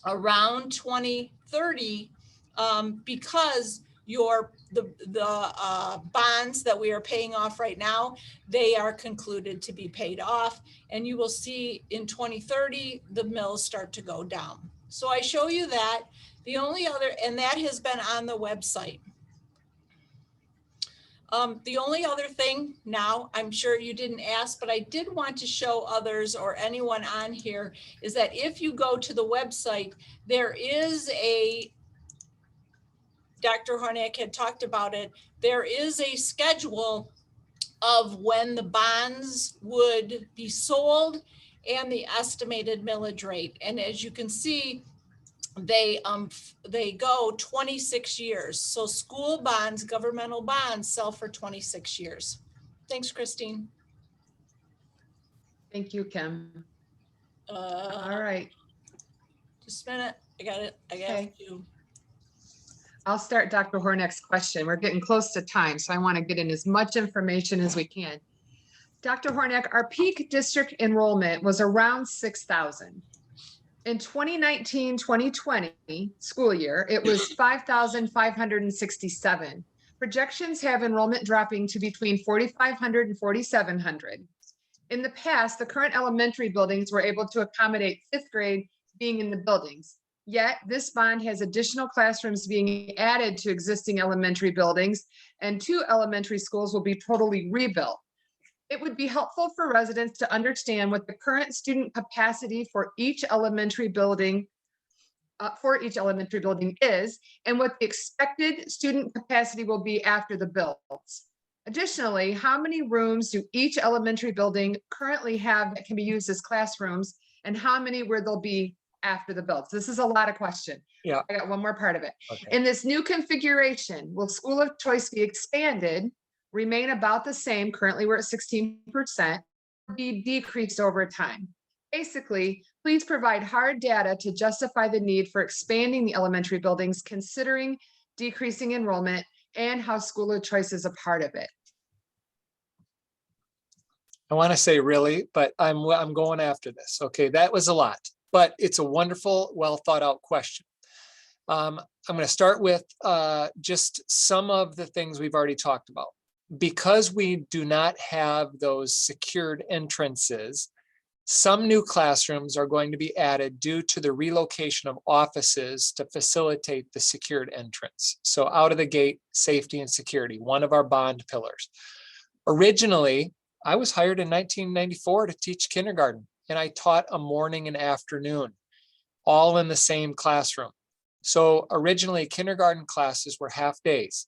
around 2030 because the bonds that we are paying off right now, they are concluded to be paid off, and you will see in 2030 the mills start to go down. So I show you that. The only other, and that has been on the website. The only other thing now, I'm sure you didn't ask, but I did want to show others or anyone on here, is that if you go to the website, there is a, Dr. Hornak had talked about it, there is a schedule of when the bonds would be sold and the estimated millage rate. And as you can see, they go 26 years. So school bonds, governmental bonds sell for 26 years. Thanks, Christine. Thank you, Kim. All All right, just a minute. I got it. I got Okay. you. I'll start Dr. Hornick's question. We're getting close to time, so I want to get in as much information as we can. Dr. Hornick, our peak district enrollment was around 6,000. In 2019-2020 school year, it was 5,567. Projections have enrollment dropping to between 4,500 and 4,700. In the past, the current elementary buildings were able to accommodate fifth grade being in the buildings. Yet this bond has additional classrooms being added to existing elementary buildings, and 2 elementary schools will be totally rebuilt. It would be helpful for residents to understand what the current student capacity for each elementary building is, and what the expected student capacity will be after the builds. Additionally, how many rooms do each elementary building currently have that can be used as classrooms, and how many where they'll be after the builds? This is a lot of question. Yeah. I got one more part of it. Okay. In this new configuration, will school of choice be expanded, remain about the same, currently we're at 16%, be decreased over time? Basically, please provide hard data to justify the need for expanding the elementary buildings, considering decreasing enrollment, and how school of choice is a part of it. I want to say really, but I'm going after this. Okay, that was a lot, but it's a wonderful, well thought out question. I'm going to start with just some of the things we've already talked about. Because we do not have those secured entrances, some new classrooms are going to be added due to the relocation of offices to facilitate the secured entrance. So out of the gate, safety and security, one of our bond pillars. Originally, I was hired in 1994 to teach kindergarten, and I taught a morning and afternoon, all in the same classroom. So originally, kindergarten classes were half days,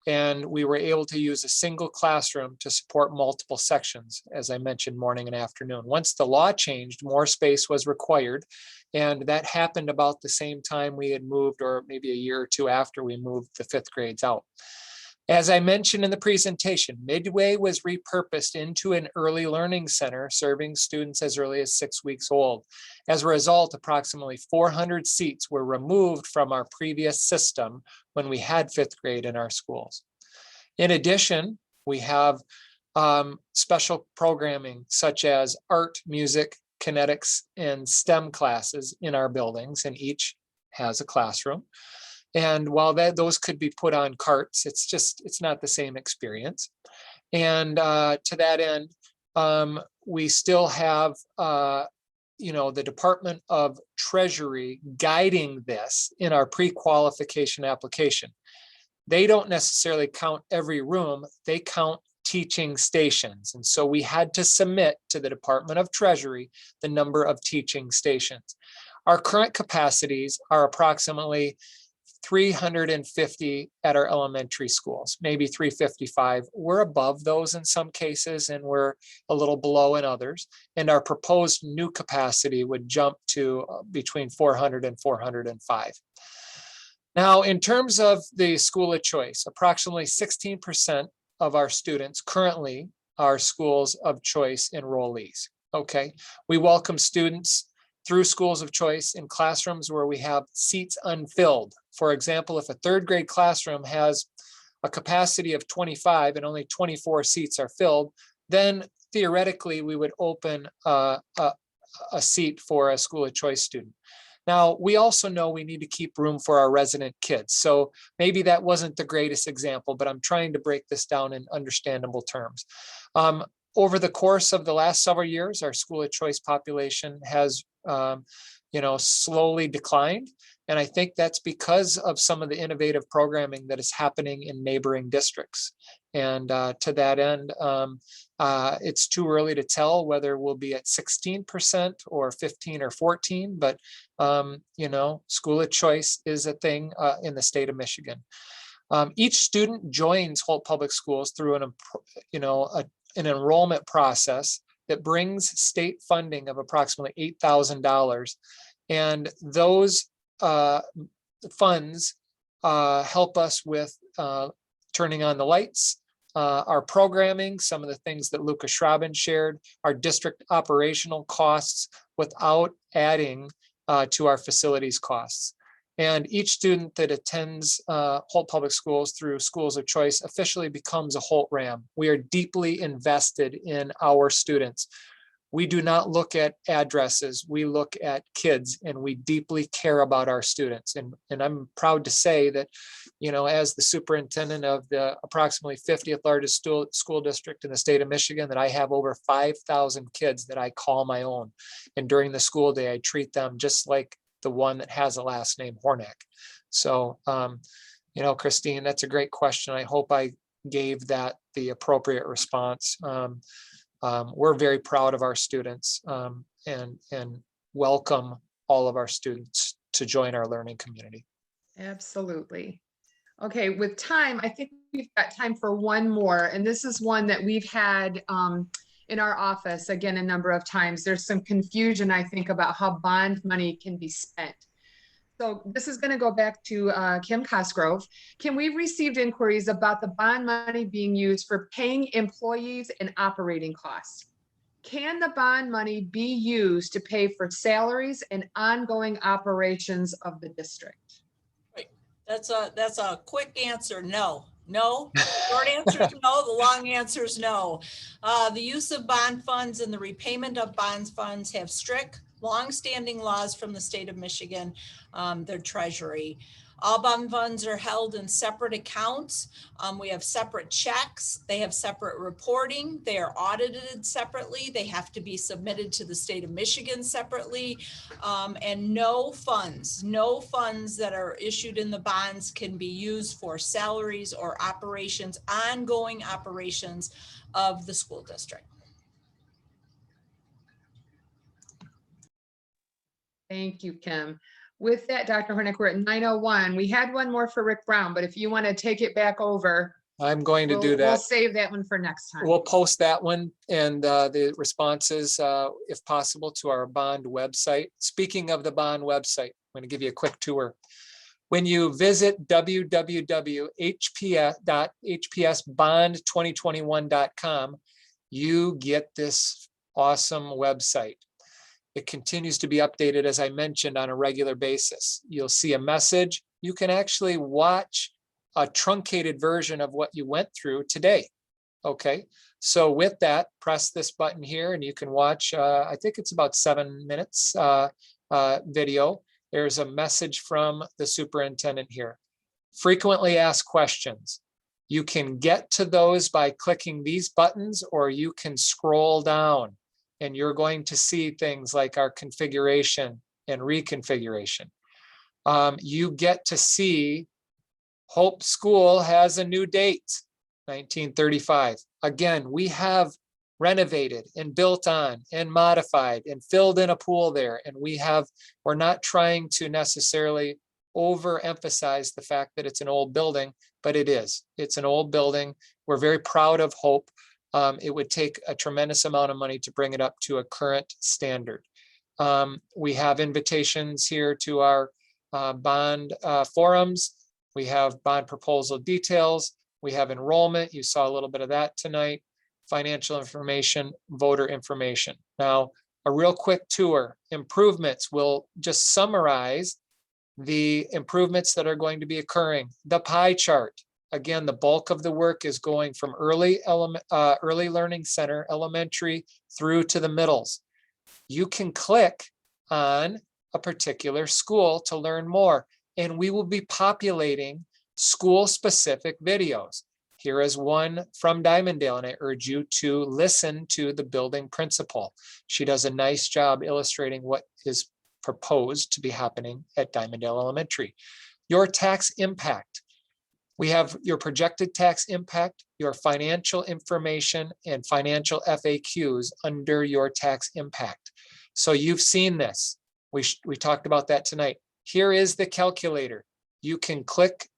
and we were able to use a single classroom to support multiple sections, as I mentioned, morning and afternoon. Once the law changed, more space was required, and that happened about the same time we had moved, or maybe a year or two after we moved the fifth grades out. As I mentioned in the presentation, Midway was repurposed into an early learning center serving students as early as 6 weeks old. As a result, approximately 400 seats were removed from our previous system when we had fifth grade in our schools. In addition, we have special programming such as art, music, kinetics, and STEM classes in our buildings, and each has a classroom. And while those could be put on carts, it's not the same experience. And to that end, we still have the Department of Treasury guiding this in our pre-qualification application. They don't necessarily count every room, they count teaching stations. And so we had to submit to the Department of Treasury the number of teaching stations. Our current capacities are approximately 350 at our elementary schools, maybe 355. We're above those in some cases, and we're a little below in others. And our proposed new capacity would jump to between 400 and 405. Now, in terms of the school of choice, approximately 16% of our students currently are schools of choice enrollees. Okay, we welcome students through schools of choice in classrooms where we have seats unfilled. For example, if a third grade classroom has a capacity of 25 and only 24 seats are filled, then theoretically we would open a seat for a school of choice student. Now, we also know we need to keep room for our resident kids. So maybe that wasn't the greatest example, but I'm trying to break this down in understandable terms. Over the course of the last several years, our school of choice population has slowly declined. And I think that's because of some of the innovative programming that is happening in neighboring districts. And to that end, it's too early to tell whether we'll be at 16% or 15 or 14, but school of choice is a thing in the state of Michigan. Each student joins Holt Public Schools through an enrollment process that brings state funding of approximately $8,000. And those funds help us with turning on the lights, our programming, some of the things that Lucas Schraben shared, our district operational costs without adding to our facilities costs. And each student that attends Holt Public Schools through Schools of Choice officially becomes a Holt Ram. We are deeply invested in our students. We do not look at addresses, we look at kids, and we deeply care about our students. And I'm proud to say that, as the superintendent of the approximately 50th largest school district in the state of Michigan, that I have over 5,000 kids that I call my own. And during the school day, I treat them just like the one that has a last name Hornack. So, Christine, that's a great question. I hope I gave that the appropriate response. We're very proud of our students and welcome all of our students to join our learning community. Absolutely. Okay, with time, I think we've got time for one more, and this is one that we've had in our office, again, a number of times. There's some confusion, I think, about how bond money can be spent. So this is going to go back to Kim Cosgrove. Kim, we've received inquiries about the bond money being used for paying employees and operating costs. Can the bond money be used to pay for salaries and ongoing operations of the district? Right. That's a quick answer. No. No. Short answer is no. The long answer is no. The use of bond funds and the repayment of bond funds have strict, long-standing laws from the state of Michigan, their treasury. All bond funds are held in separate accounts. We have separate checks. They have separate reporting. They are audited separately. They have to be submitted to the state of Michigan separately. And no funds that are issued in the bonds can be used for salaries or operations, ongoing operations of the school district. Thank you, Kim. With that, Dr. Hornick, we're at 9:01. We had one more for Rick Brown, but if you want to take it back over, I'm going to do that. We'll save that one for next time. We'll post that one and the responses, if possible, to our bond website. Speaking of the bond website, I'm going to give you a quick tour. When you visit www.hps.hpsbond2021.com, you get this awesome website. It continues to be updated, as I mentioned, on a regular basis. You'll see a message. You can actually watch a truncated version of what you went through today. Okay, so with that, press this button here and you can watch, I think it's about 7 minutes video. There's a message from the superintendent here. Frequently asked questions. You can get to those by clicking these buttons, or you can scroll down and you're going to see things like our configuration and reconfiguration. You get to see Hope School has a new date, 1935. Again, we have renovated and built on and modified and filled in a pool there. And we're not trying to necessarily overemphasize the fact that it's an old building, but it is. It's an old building. We're very proud of Hope. It would take a tremendous amount of money to bring it up to a current standard. We have invitations here to our bond forums. We have bond proposal details. We have enrollment. You saw a little bit of that tonight. Financial information, voter information. Now, a real quick tour. Improvements. We'll just summarize the improvements that are going to be occurring. The pie chart. Again, the bulk of the work is going from early learning center, elementary, through to the middles. You can click on a particular school to learn more, and we will be populating school-specific videos. Here is one from Diamondale, and I urge you to listen to the building principal. She does a nice job illustrating what is proposed to be happening at Diamondale Elementary. Your tax impact. We have your projected tax impact, your financial information, and financial FAQs under your tax impact. So you've seen this. We talked about that tonight. Here is the calculator. You can click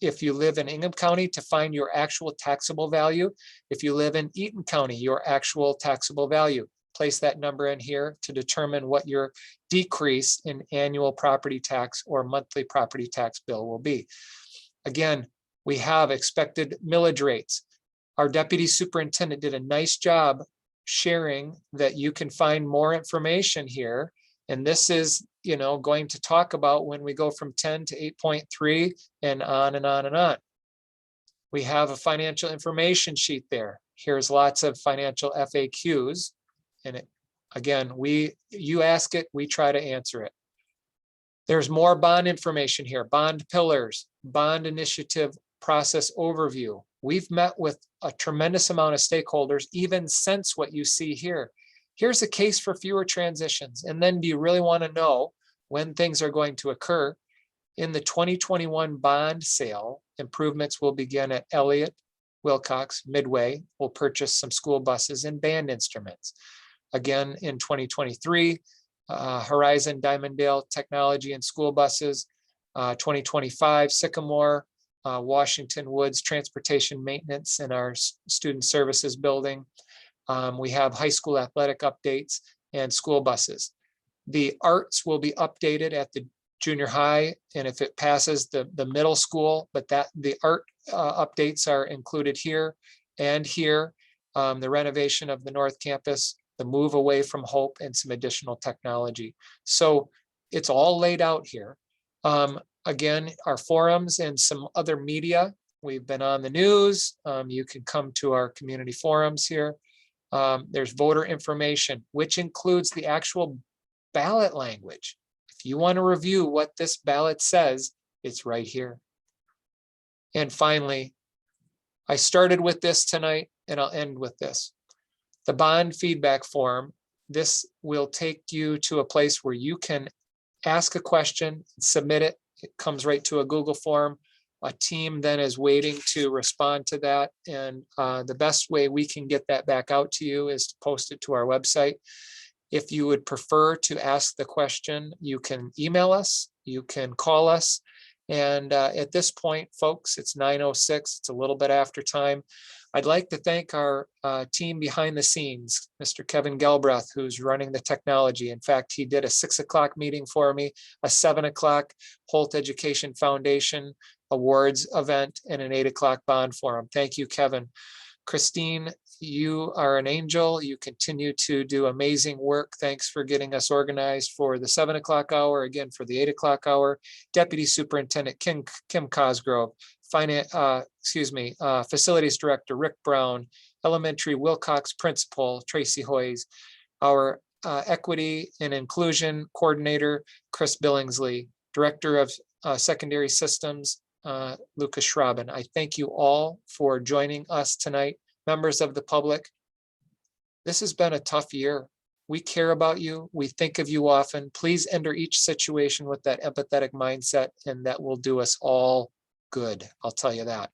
if you live in Ingham County to find your actual taxable value. If you live in Eaton County, your actual taxable value. Place that number in here to determine what your decrease in annual property tax or monthly property tax bill will be. Again, we have expected millage rates. Our deputy superintendent did a nice job sharing that you can find more information here. And this is, going to talk about when we go from 10 to 8.3 and on and on and on. We have a financial information sheet there. Here's lots of financial FAQs. And again, you ask it, we try to answer it. There's more bond information here, bond pillars, bond initiative process overview. We've met with a tremendous amount of stakeholders, even since what you see here. Here's a case for fewer transitions. And then do you really want to know when things are going to occur? In the 2021 bond sale, improvements will begin at Elliott, Wilcox, Midway. We'll purchase some school buses and band instruments. Again, in 2023, Horizon, Diamondale, technology and school buses. 2025, Sycamore, Washington Woods, transportation maintenance in our student services building. We have high school athletic updates and school buses. The arts will be updated at the junior high, and if it passes the middle school, but the art updates are included here and here. The renovation of the North Campus, the move away from Hope, and some additional technology. So it's all laid out here. Again, our forums and some other media. We've been on the news. You can come to our community forums here. There's voter information, which includes the actual ballot language. If you want to review what this ballot says, it's right here. And finally, I started with this tonight and I'll end with this. The bond feedback form. This will take you to a place where you can ask a question, submit it. It comes right to a Google form. A team then is waiting to respond to that. And the best way we can get that back out to you is to post it to our website. If you would prefer to ask the question, you can email us, you can call us. And at this point, folks, it's 9:06. It's a little bit after time. I'd like to thank our team behind the scenes, Mr. Kevin Gelbreath, who's running the technology. In fact, he did a 6 o'clock meeting for me, a 7 o'clock Holt Education Foundation awards event, and an 8 o'clock bond forum. Thank you, Kevin. Christine, you are an angel. You continue to do amazing work. Thanks for getting us organized for the 7 o'clock hour, again for the 8 o'clock hour. Deputy Superintendent Kim Cosgrove, Facilities Director Rick Brown, Elementary Wilcox Principal Tracy Hoyes, our Equity and Inclusion Coordinator Chris Billingsley, Director of Secondary Systems Lucas Schraben. I thank you all for joining us tonight. Members of the public, this has been a tough year. We care about you. We think of you often. Please enter each situation with that empathetic mindset, and that will do us all good. I'll tell you that.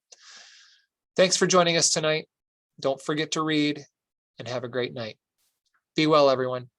Thanks for joining us tonight. Don't forget to read, and have a great night. Be well, everyone.